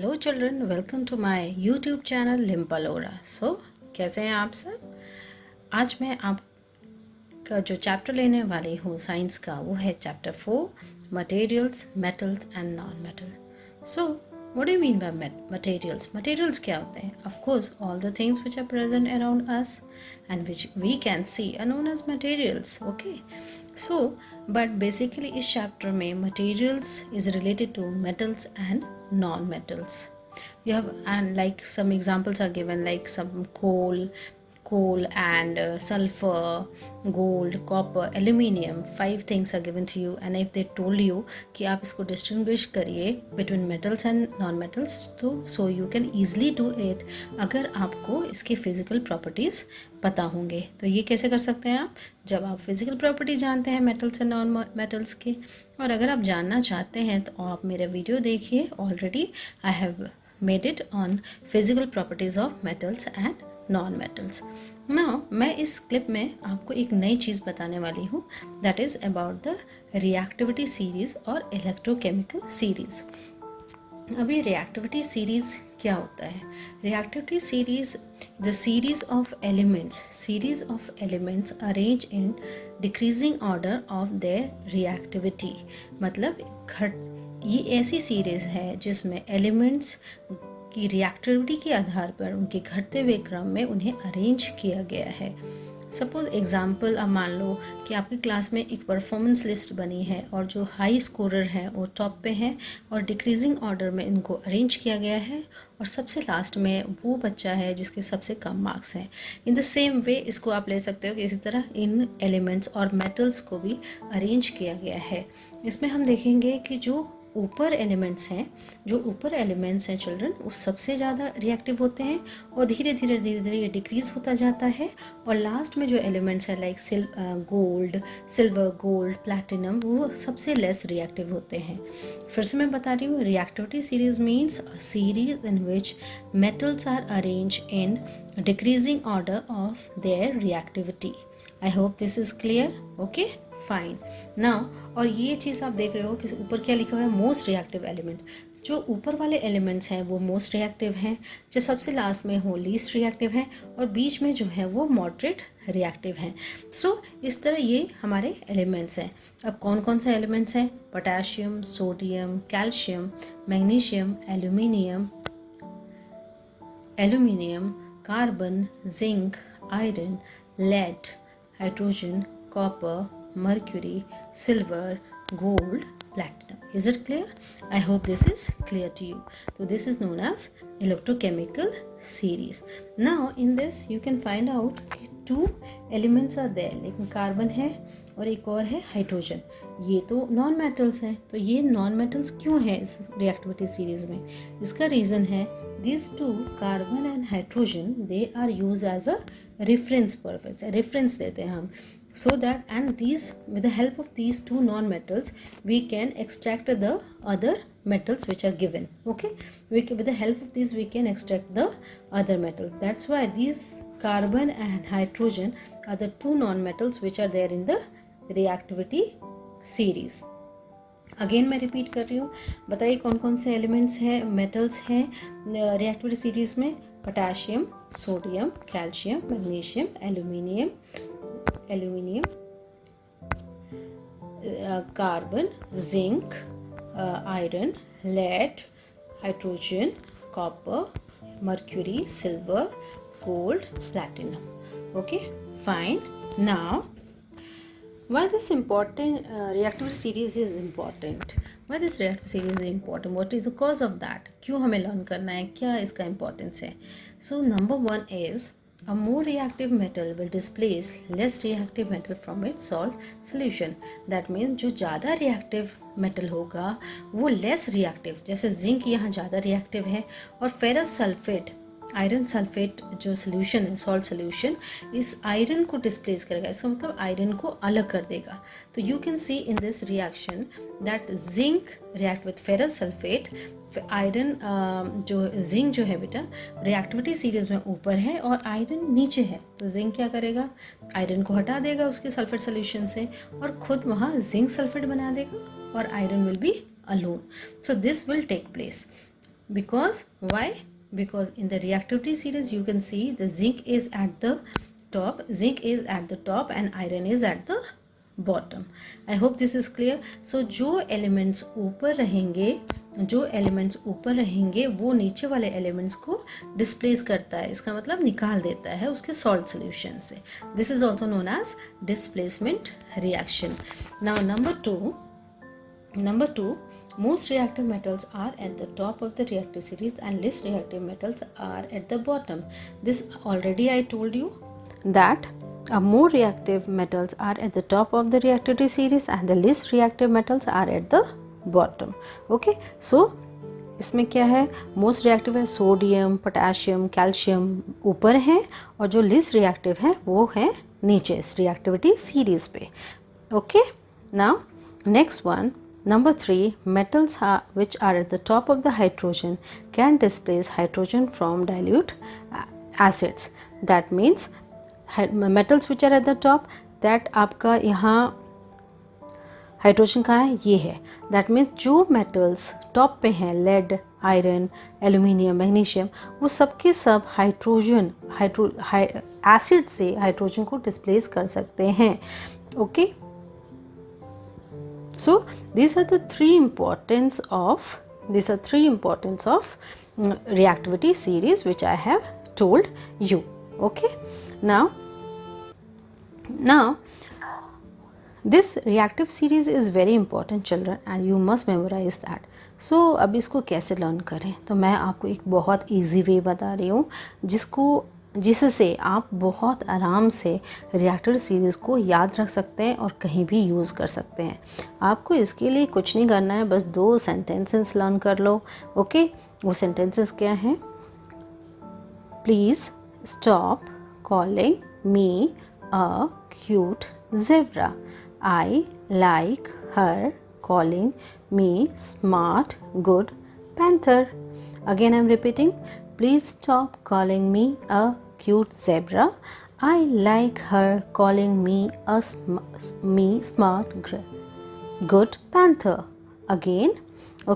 Hello children, welcome to my YouTube channel लिम्पलोरा। कैसे हैं आप सब। आज मैं आपका जो चैप्टर लेने वाली हूँ साइंस का, वो है chapter 4, materials, metals and non metal. So what do you mean by materials? Materials क्या होते हैं? Of course all the things which are present around us and which we can see are known as materials. Okay, so but basically इस chapter में materials is related to metals and non-metals. You have, and like some examples are given, like some coal and sulfur, gold, copper, aluminium. 5 things are given to you, and if they told you कि आप इसको distinguish करिए between metals and non-metals, तो so you can easily do it अगर आपको इसके physical properties पता होंगे। तो ये कैसे कर सकते हैं आप? जब आप फिजिकल प्रॉपर्टी जानते हैं मेटल्स एंड नॉन मेटल्स के, और अगर आप जानना चाहते हैं तो आप मेरा वीडियो देखिए। Already I have made it on physical properties of metals and non metals. Now मैं इस क्लिप में आपको एक नई चीज़ बताने वाली हूँ, that is about the reactivity series और इलेक्ट्रोकेमिकल सीरीज़। अभी रिएक्टिविटी सीरीज़ क्या होता है? Reactivity series the series of elements arrange in decreasing order of their reactivity. मतलब ये ऐसी सीरीज़ है जिसमें एलिमेंट्स की रिएक्टिविटी के आधार पर उनके घटते हुए क्रम में उन्हें अरेंज किया गया है। सपोज एग्जाम्पल, अब मान लो कि आपकी क्लास में एक परफॉर्मेंस लिस्ट बनी है और जो हाई स्कोरर हैं वो टॉप पे हैं और डिक्रीजिंग ऑर्डर में इनको अरेंज किया गया है, और सबसे लास्ट में वो बच्चा है जिसके सबसे कम मार्क्स हैं। इन द सेम वे इसको आप ले सकते हो कि इसी तरह इन एलिमेंट्स और मेटल्स को भी अरेंज किया गया है। इसमें हम देखेंगे कि जो ऊपर एलिमेंट्स हैं चिल्ड्रन, वो सबसे ज़्यादा रिएक्टिव होते हैं और धीरे धीरे ये डिक्रीज होता जाता है, और लास्ट में जो एलिमेंट्स हैं लाइक सिल्वर, गोल्ड, प्लैटिनम, वो सबसे लेस रिएक्टिव होते हैं। फिर से मैं बता रही हूँ, reactivity series means a series in which metals are arrange in decreasing order of their reactivity. I hope this is clear. Okay, fine. Now, और ये चीज़ आप देख रहे हो कि ऊपर क्या लिखा हुआ है, मोस्ट रिएक्टिव एलिमेंट। जो ऊपर वाले एलिमेंट्स हैं वो मोस्ट रिएक्टिव हैं, जब सबसे लास्ट में हो लीस्ट रिएक्टिव हैं, और बीच में जो है वो मॉडरेट रिएक्टिव हैं। सो इस तरह ये हमारे एलिमेंट्स हैं। अब कौन कौन से एलिमेंट्स हैं? Potassium, sodium, calcium, magnesium, aluminium, carbon, zinc, iron, lead, hydrogen, copper, mercury, silver, gold, platinum. Is it clear? I hope this is clear to you. So this is known as electrochemical series. Now in this you can find out कि 2 elements are there, लेकिन carbon है और एक और है hydrogen. ये तो non metals हैं। तो ये नॉन मेटल्स क्यों है इस रिएक्टिविटी सीरीज में? इसका रीज़न है these 2 carbon and hydrogen they are use as a reference purpose. Reference देते हैं हम, so that, and these, with the help of these 2 non-metals we can extract the other metals which are given. Okay, with the help of these we can extract the other metal. That's why these carbon and hydrogen are the 2 non-metals which are there in the reactivity series. Again मैं repeat कर रही हूँ, बताइए कौन कौन से elements हैं, metals हैं रिएक्टिविटी सीरीज में? Potassium, sodium, calcium, magnesium, aluminium, carbon, zinc, iron, lead, hydrogen, copper, mercury, silver, gold, platinum. Okay, fine. Now why this important reactivity series is important? Why this reactivity series is important? What is the cause of that? क्यों हमें learn करना है, क्या इसका importance है? So number 1 is a more reactive metal will displace less reactive metal from its salt solution. That means जो ज़्यादा reactive metal होगा वो less reactive, जैसे जिंक यहाँ ज़्यादा reactive है, और फेरस सल्फेट, आयरन सल्फेट जो सोल्यूशन है, सॉल्ट सोल्यूशन, इस आयरन को डिस्प्लेस करेगा। इसका मतलब आयरन को अलग कर देगा। तो you can see in this reaction that zinc react with ferrous sulphate. Iron जो जिंक जो है बेटा रिएक्टिविटी सीरीज में ऊपर है और आयरन नीचे है, तो जिंक क्या करेगा, आयरन को हटा देगा उसके सल्फेट सोल्यूशन से और खुद वहाँ जिंक सल्फेट बना देगा और iron will be alone. So this will take place. Because why? Because in the reactivity series you can see the zinc is at the top, and iron is at the bottom. I hope this is clear. So जो elements ऊपर रहेंगे वो नीचे वाले elements को displace करता है, इसका मतलब निकाल देता है उसके सॉल्ट सोल्यूशन से. This is also known as displacement reaction. Now Number two, most reactive metals are at the top of the reactive series and least reactive metals are at the bottom. This already I told you that more reactive metals are at the top of the reactivity series and the least reactive metals are at the bottom. Okay, so इसमें क्या है, most reactive है sodium, potassium, calcium ऊपर हैं और जो least reactive है वो है नीचे इस रिएक्टिविटी सीरीज पे. Okay, now next one. Number 3, metals which are at the top of the hydrogen can displace hydrogen from dilute acids. That means metals which are at the top, that आपका यहाँ hydrogen कहाँ है, ये है. That means जो metals top पे हैं, lead, iron, aluminium, magnesium, वो सब के सब एसिड से हाइड्रोजन को डिस्प्लेस कर सकते हैं. Okay, so these are three importance of reactivity series which I have told you. Okay, now this reactive series is very important children and you must memorize that. So अब इसको कैसे learn करें, तो मैं आपको एक बहुत इजी वे बता रही हूँ जिससे आप बहुत आराम से रिएक्टर सीरीज़ को याद रख सकते हैं और कहीं भी यूज़ कर सकते हैं. आपको इसके लिए कुछ नहीं करना है, बस 2 सेंटेंसेस लर्न कर लो. ओके, वो सेंटेंसेस क्या हैं? Please stop calling me a cute zebra. I like her calling me smart good panther. Again I am repeating. Please stop calling me a cute zebra. I like her calling me smart good panther. Again,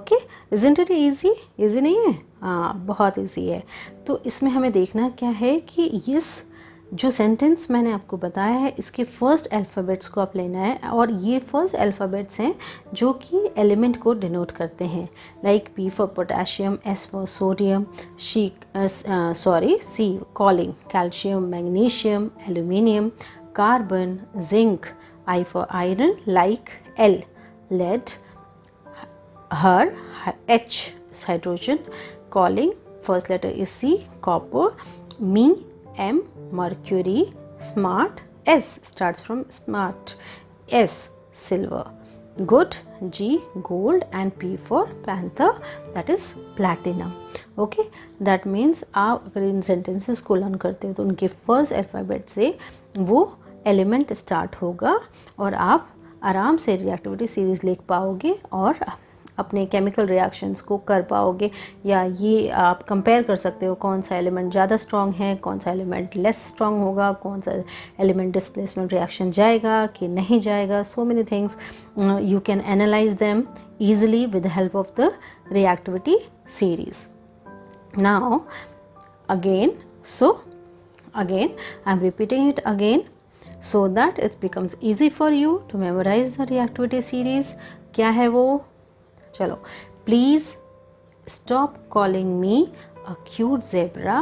okay? Isn't it easy? Easy नहीं है? हाँ, बहुत easy है. तो इसमें हमें देखना क्या है कि इस जो सेंटेंस मैंने आपको बताया है इसके फर्स्ट अल्फ़ाबेट्स को आप लेना है और ये फर्स्ट अल्फ़ाबेट्स हैं जो कि एलिमेंट को डिनोट करते हैं. Like P for potassium, S for sodium, C calling, calcium, magnesium, aluminium, carbon, zinc, I for iron, like L, lead, her, H hydrogen, calling first letter is C, copper, me, M, mercury, smart, S starts from smart, S silver, good, G gold and P for panther, that is platinum. Okay, that means आप अगर इन sentences को learn करते हो तो उनके first alphabet से वो element start होगा और आप आराम से रिएक्टिविटी सीरीज़ लिख पाओगे और अपने केमिकल रिएक्शंस को कर पाओगे. या ये आप कंपेयर कर सकते हो कौन सा एलिमेंट ज़्यादा स्ट्रॉन्ग है, कौन सा एलिमेंट लेस स्ट्रॉन्ग होगा, कौन सा एलिमेंट डिस्प्लेसमेंट रिएक्शन जाएगा कि नहीं जाएगा. So many things you can analyse them easily with the help of the reactivity series. Now again I am repeating it again so that it becomes easy for you to memorize the reactivity series. क्या है वो? चलो, please stop calling me a cute zebra.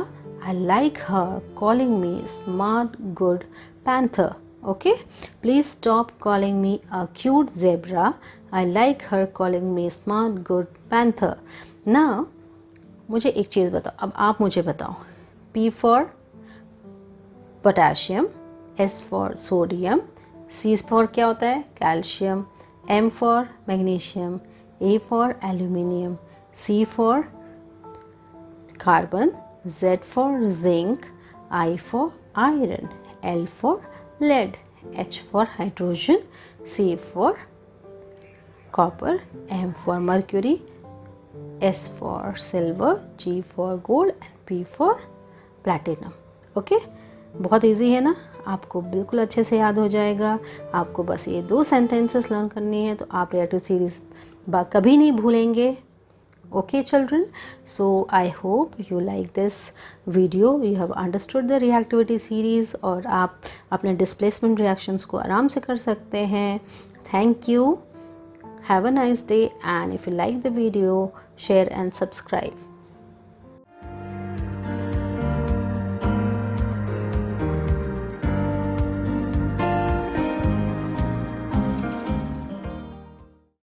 I like her calling me smart good panther. Okay, please stop calling me a cute zebra. I like her calling me smart good panther. ना मुझे एक चीज़ बताओ, अब आप मुझे बताओ. P for potassium, S for sodium, C for क्या होता है? Calcium, M for magnesium, A for aluminium, C for carbon, Z for zinc, I for iron, L for lead, H for hydrogen, C for copper, M for mercury, S for silver, G for gold and P for platinum. Okay? बहुत easy है ना, आपको बिल्कुल अच्छे से याद हो जाएगा. आपको बस ये 2 सेंटेंसेस लर्न करनी है तो आप रिएक्टिव सीरीज़ कभी नहीं भूलेंगे. Okay children, so I hope you like this video, you have understood the reactivity series और आप अपने displacement reactions को आराम से कर सकते हैं. Thank you, have a nice day, and if you like the video, share and subscribe.